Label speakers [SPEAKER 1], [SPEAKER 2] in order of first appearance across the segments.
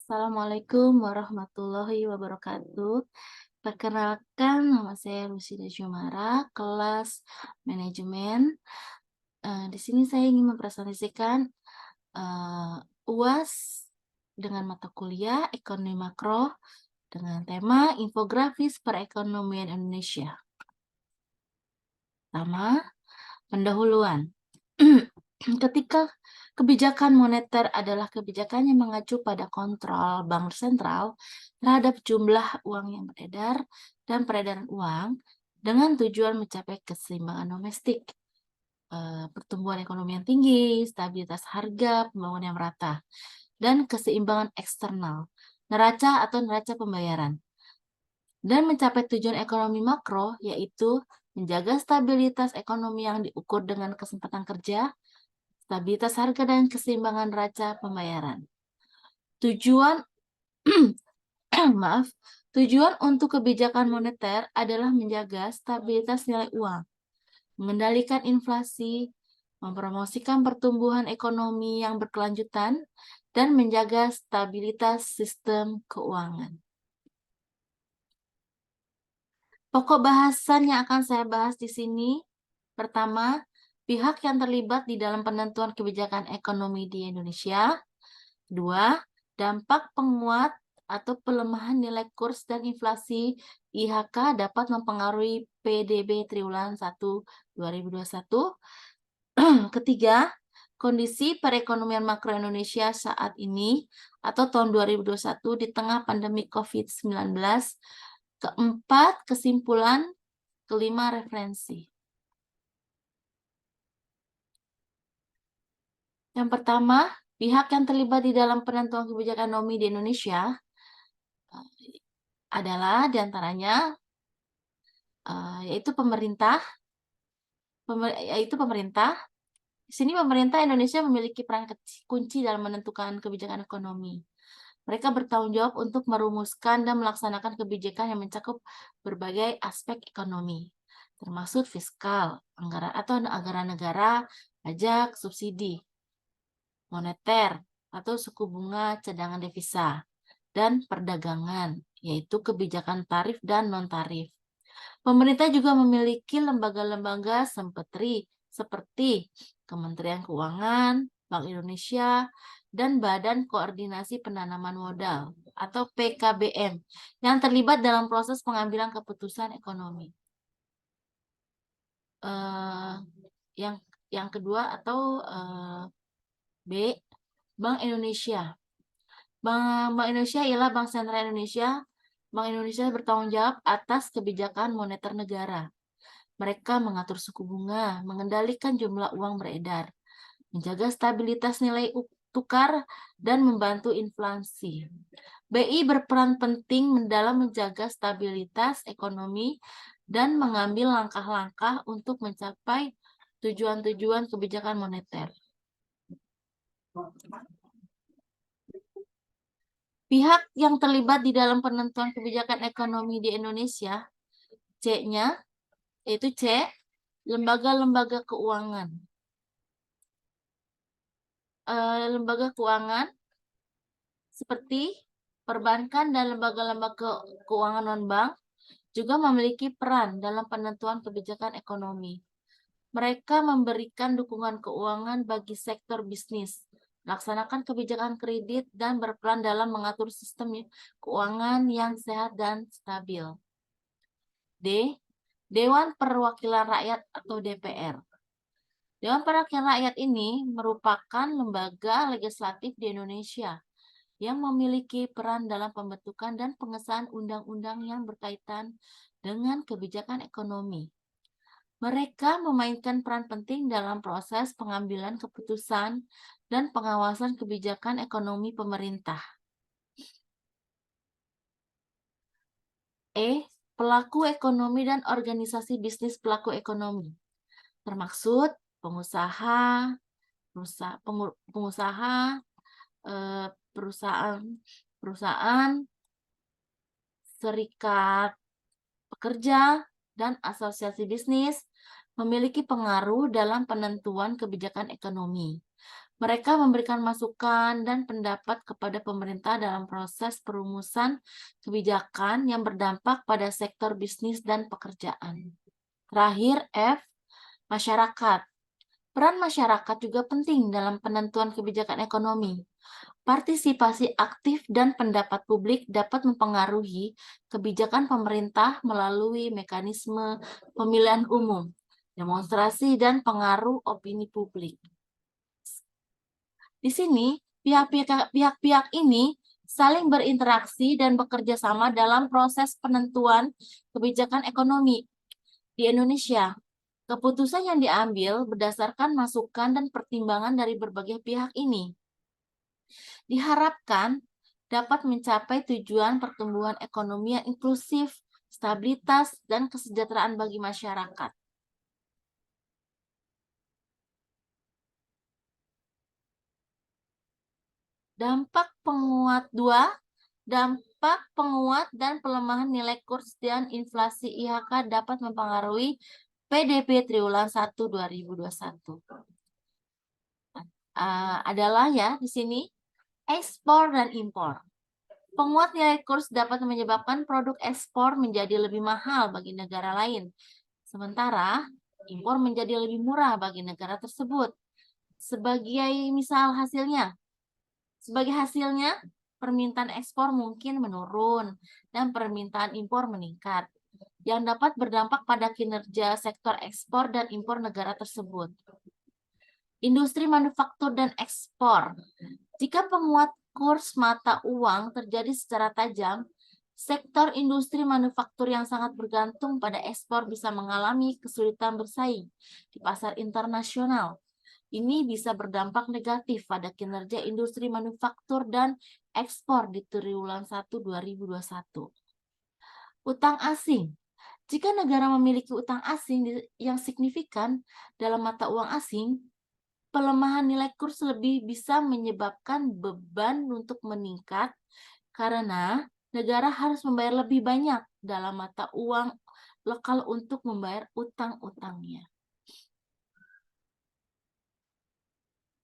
[SPEAKER 1] Assalamualaikum warahmatullahi wabarakatuh. Perkenalkan, nama saya Rusida Jumara, kelas manajemen. Di sini saya ingin mempresentasikan eh, UAS dengan mata kuliah Ekonomi Makro dengan tema Infografis Perekonomian Indonesia. Pertama, pendahuluan. Ketika kebijakan moneter adalah kebijakan yang mengacu pada kontrol bank sentral terhadap jumlah uang yang beredar dan peredaran uang dengan tujuan mencapai keseimbangan domestik, pertumbuhan ekonomi yang tinggi, stabilitas harga, pembangunan yang merata, dan keseimbangan eksternal, neraca atau neraca pembayaran. Dan mencapai tujuan ekonomi makro, yaitu menjaga stabilitas ekonomi yang diukur dengan kesempatan kerja, stabilitas harga, dan keseimbangan neraca pembayaran. Tujuan maaf, tujuan untuk kebijakan moneter adalah menjaga stabilitas nilai uang, mengendalikan inflasi, mempromosikan pertumbuhan ekonomi yang berkelanjutan, dan menjaga stabilitas sistem keuangan. Pokok bahasan yang akan saya bahas di sini, pertama, pihak yang terlibat di dalam penentuan kebijakan ekonomi di Indonesia. Dua, dampak penguat atau pelemahan nilai kurs dan inflasi IHK dapat mempengaruhi PDB triwulan 1 2021. Ketiga, kondisi perekonomian makro Indonesia saat ini atau tahun 2021 di tengah pandemi COVID-19. Keempat, kesimpulan. Kelima, referensi. Yang pertama, pihak yang terlibat di dalam penentuan kebijakan ekonomi di Indonesia adalah diantaranya yaitu pemerintah. Di sini pemerintah Indonesia memiliki peran kunci dalam menentukan kebijakan ekonomi. Mereka bertanggung jawab untuk merumuskan dan melaksanakan kebijakan yang mencakup berbagai aspek ekonomi, termasuk fiskal, anggaran negara, pajak, subsidi, moneter atau suku bunga cadangan devisa, dan perdagangan, yaitu kebijakan tarif dan non-tarif. Pemerintah juga memiliki lembaga-lembaga seperti Kementerian Keuangan, Bank Indonesia, dan Badan Koordinasi Penanaman Modal atau PKBM yang terlibat dalam proses pengambilan keputusan ekonomi. Yang kedua atau B, Bank Indonesia. Bank Indonesia ialah Bank Sentral Indonesia. Bank Indonesia bertanggung jawab atas kebijakan moneter negara. Mereka mengatur suku bunga, mengendalikan jumlah uang beredar, menjaga stabilitas nilai tukar, dan membantu inflasi. BI berperan penting dalam menjaga stabilitas ekonomi dan mengambil langkah-langkah untuk mencapai tujuan-tujuan kebijakan moneter. Pihak yang terlibat di dalam penentuan kebijakan ekonomi di Indonesia, C-nya, yaitu C, lembaga-lembaga keuangan. Lembaga keuangan seperti perbankan dan lembaga-lembaga keuangan non-bank juga memiliki peran dalam penentuan kebijakan ekonomi. Mereka memberikan dukungan keuangan bagi sektor bisnis, melaksanakan kebijakan kredit, dan berperan dalam mengatur sistem keuangan yang sehat dan stabil. D. Dewan Perwakilan Rakyat atau DPR. Dewan Perwakilan Rakyat ini merupakan lembaga legislatif di Indonesia yang memiliki peran dalam pembentukan dan pengesahan undang-undang yang berkaitan dengan kebijakan ekonomi. Mereka memainkan peran penting dalam proses pengambilan keputusan dan pengawasan kebijakan ekonomi pemerintah. E. Pelaku ekonomi dan organisasi bisnis pelaku ekonomi, termaksud pengusaha, perusahaan, serikat pekerja, dan asosiasi bisnis memiliki pengaruh dalam penentuan kebijakan ekonomi. Mereka memberikan masukan dan pendapat kepada pemerintah dalam proses perumusan kebijakan yang berdampak pada sektor bisnis dan pekerjaan. Terakhir, F. Masyarakat. Peran masyarakat juga penting dalam penentuan kebijakan ekonomi. Partisipasi aktif dan pendapat publik dapat mempengaruhi kebijakan pemerintah melalui mekanisme pemilihan umum, demonstrasi, dan pengaruh opini publik. Di sini, pihak-pihak ini saling berinteraksi dan bekerja sama dalam proses penentuan kebijakan ekonomi di Indonesia. Keputusan yang diambil berdasarkan masukan dan pertimbangan dari berbagai pihak ini diharapkan dapat mencapai tujuan pertumbuhan ekonomi yang inklusif, stabilitas, dan kesejahteraan bagi masyarakat. Dampak penguat 2, dampak penguat dan pelemahan nilai kurs dan inflasi IHK dapat mempengaruhi PDB triwulan 1 2021. Adalah ya di sini ekspor dan impor. Penguat nilai kurs dapat menyebabkan produk ekspor menjadi lebih mahal bagi negara lain, sementara impor menjadi lebih murah bagi negara tersebut. Sebagai hasilnya, permintaan ekspor mungkin menurun dan permintaan impor meningkat, yang dapat berdampak pada kinerja sektor ekspor dan impor negara tersebut. Industri manufaktur dan ekspor. Jika penguat kurs mata uang terjadi secara tajam, sektor industri manufaktur yang sangat bergantung pada ekspor bisa mengalami kesulitan bersaing di pasar internasional. Ini bisa berdampak negatif pada kinerja industri manufaktur dan ekspor di triwulan 1 2021. Utang asing. Jika negara memiliki utang asing yang signifikan dalam mata uang asing, pelemahan nilai kurs lebih bisa menyebabkan beban untuk meningkat karena negara harus membayar lebih banyak dalam mata uang lokal untuk membayar utang-utangnya.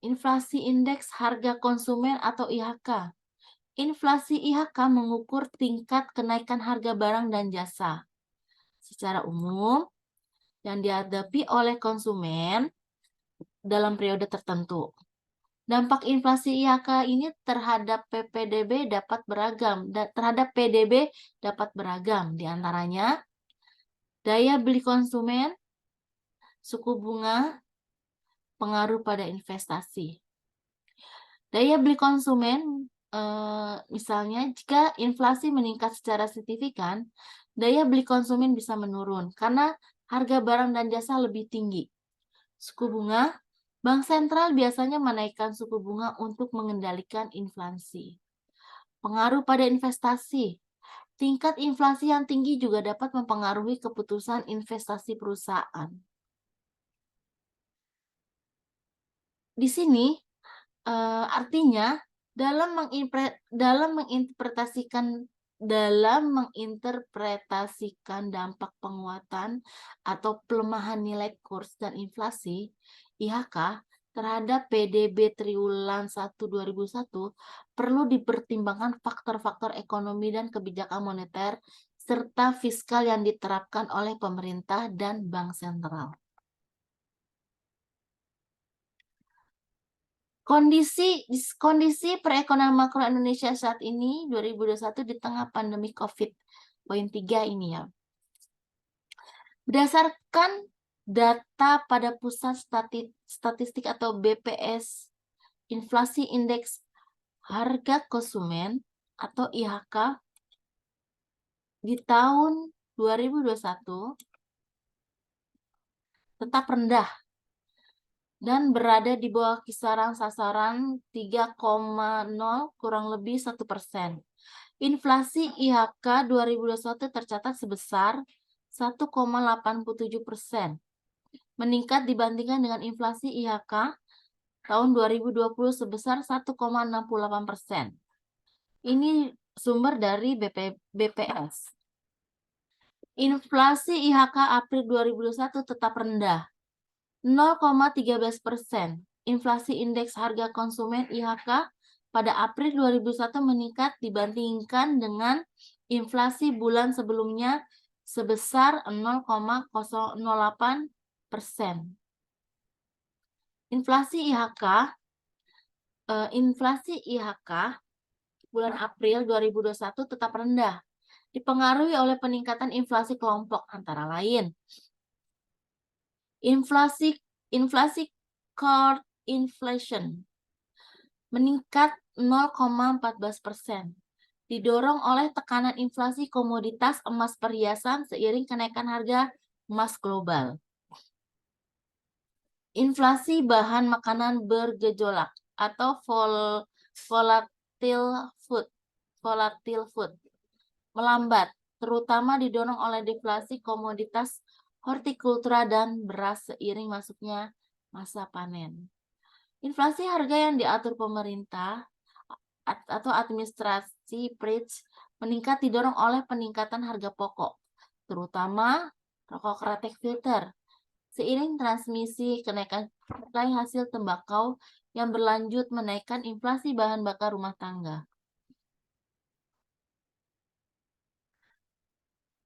[SPEAKER 1] Inflasi indeks harga konsumen atau IHK. Inflasi IHK mengukur tingkat kenaikan harga barang dan jasa secara umum yang dihadapi oleh konsumen dalam periode tertentu. Dampak inflasi IHK ini terhadap PDB dapat beragam, di antaranya daya beli konsumen, suku bunga, pengaruh pada investasi. Daya beli konsumen, misalnya jika inflasi meningkat secara signifikan, daya beli konsumen bisa menurun karena harga barang dan jasa lebih tinggi. Suku bunga, Bank sentral biasanya menaikkan suku bunga untuk mengendalikan inflasi. Pengaruh pada investasi. Tingkat inflasi yang tinggi juga dapat mempengaruhi keputusan investasi perusahaan. Di sini artinya dalam menginterpretasikan dampak penguatan atau pelemahan nilai kurs dan inflasi IHK terhadap PDB triwulan 1 2001 perlu dipertimbangkan faktor-faktor ekonomi dan kebijakan moneter serta fiskal yang diterapkan oleh pemerintah dan bank sentral. Kondisi perekonomian makro Indonesia saat ini 2021 di tengah pandemi COVID. Poin 3 ini ya. Berdasarkan data pada Pusat Statistik atau BPS, inflasi indeks harga konsumen atau IHK di tahun 2021 tetap rendah dan berada di bawah kisaran sasaran 3,0 kurang lebih 1%. Inflasi IHK 2021 tercatat sebesar 1,87%, meningkat dibandingkan dengan inflasi IHK tahun 2020 sebesar 1,68%. Ini sumber dari BPS. Inflasi IHK April 2021 tetap rendah, 0,13%. inflasi indeks harga konsumen IHK pada April 2001 meningkat dibandingkan dengan inflasi bulan sebelumnya sebesar 0,008%. Inflasi IHK bulan April 2021 tetap rendah, dipengaruhi oleh peningkatan inflasi kelompok antara lain inflasi core inflation meningkat 0,14%, didorong oleh tekanan inflasi komoditas emas perhiasan seiring kenaikan harga emas global. Inflasi bahan makanan bergejolak atau volatile food melambat, terutama didorong oleh deflasi komoditas hortikultura dan beras seiring masuknya masa panen. Inflasi harga yang diatur pemerintah atau administrasi Pritch meningkat didorong oleh peningkatan harga pokok, terutama rokok kretek filter, seiring transmisi kenaikan harga hasil tembakau yang berlanjut menaikkan inflasi bahan bakar rumah tangga.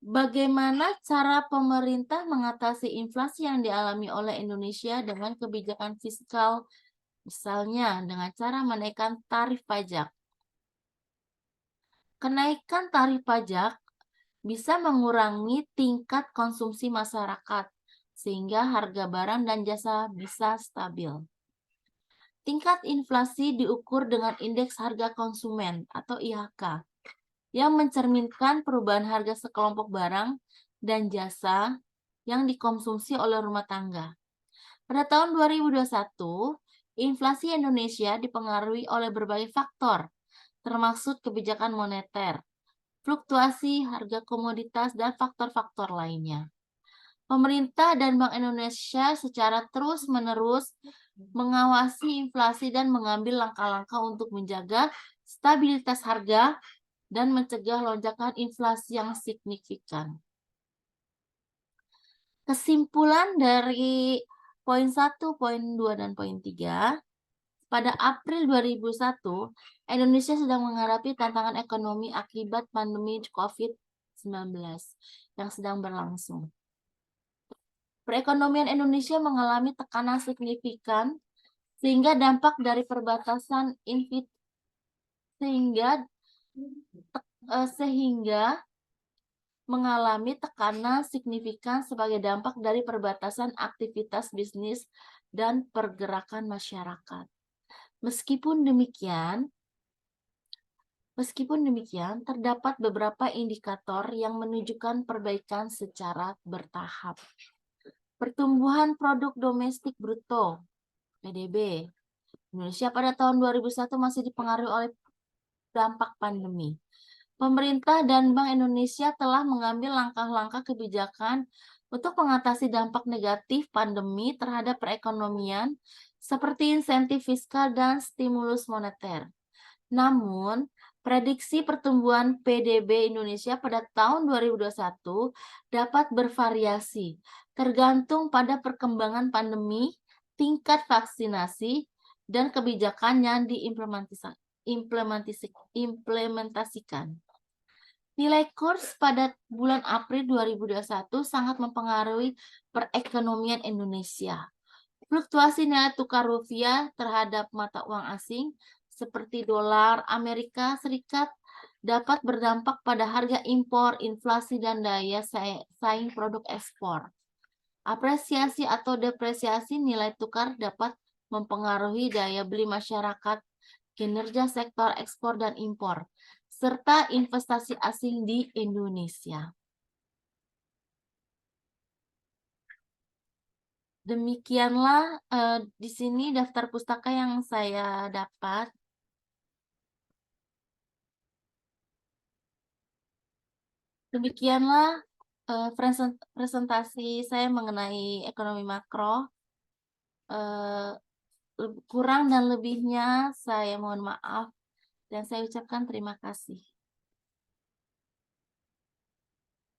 [SPEAKER 1] Bagaimana cara pemerintah mengatasi inflasi yang dialami oleh Indonesia dengan kebijakan fiskal, misalnya dengan cara menaikkan tarif pajak? Kenaikan tarif pajak bisa mengurangi tingkat konsumsi masyarakat, sehingga harga barang dan jasa bisa stabil. Tingkat inflasi diukur dengan indeks harga konsumen atau IHK, yang mencerminkan perubahan harga sekelompok barang dan jasa yang dikonsumsi oleh rumah tangga. Pada tahun 2021, inflasi Indonesia dipengaruhi oleh berbagai faktor, termasuk kebijakan moneter, fluktuasi harga komoditas, dan faktor-faktor lainnya. Pemerintah dan Bank Indonesia secara terus-menerus mengawasi inflasi dan mengambil langkah-langkah untuk menjaga stabilitas harga dan mencegah lonjakan inflasi yang signifikan. Kesimpulan dari poin 1, poin 2, dan poin 3, pada April 2001, Indonesia sedang menghadapi tantangan ekonomi akibat pandemi COVID-19 yang sedang berlangsung. Perekonomian Indonesia mengalami tekanan signifikan sehingga dampak dari perbatasan mengalami tekanan signifikan sebagai dampak dari perbatasan aktivitas bisnis dan pergerakan masyarakat. Meskipun demikian, terdapat beberapa indikator yang menunjukkan perbaikan secara bertahap. Pertumbuhan produk domestik bruto (PDB) Indonesia pada tahun 2001 masih dipengaruhi oleh dampak pandemi. Pemerintah dan Bank Indonesia telah mengambil langkah-langkah kebijakan untuk mengatasi dampak negatif pandemi terhadap perekonomian, seperti insentif fiskal dan stimulus moneter. Namun, prediksi pertumbuhan PDB Indonesia pada tahun 2021 dapat bervariasi, tergantung pada perkembangan pandemi, tingkat vaksinasi, dan kebijakan yang diimplementasikan. Nilai kurs pada bulan April 2021 sangat mempengaruhi perekonomian Indonesia. Fluktuasi nilai tukar rupiah terhadap mata uang asing seperti dolar Amerika Serikat dapat berdampak pada harga impor, inflasi, dan daya saing produk ekspor. Apresiasi atau depresiasi nilai tukar dapat mempengaruhi daya beli masyarakat, kinerja sektor ekspor dan impor, serta investasi asing di Indonesia. Demikianlah di sini daftar pustaka yang saya dapat. Demikianlah presentasi saya mengenai ekonomi makro. Kurang dan lebihnya saya mohon maaf dan saya ucapkan terima kasih.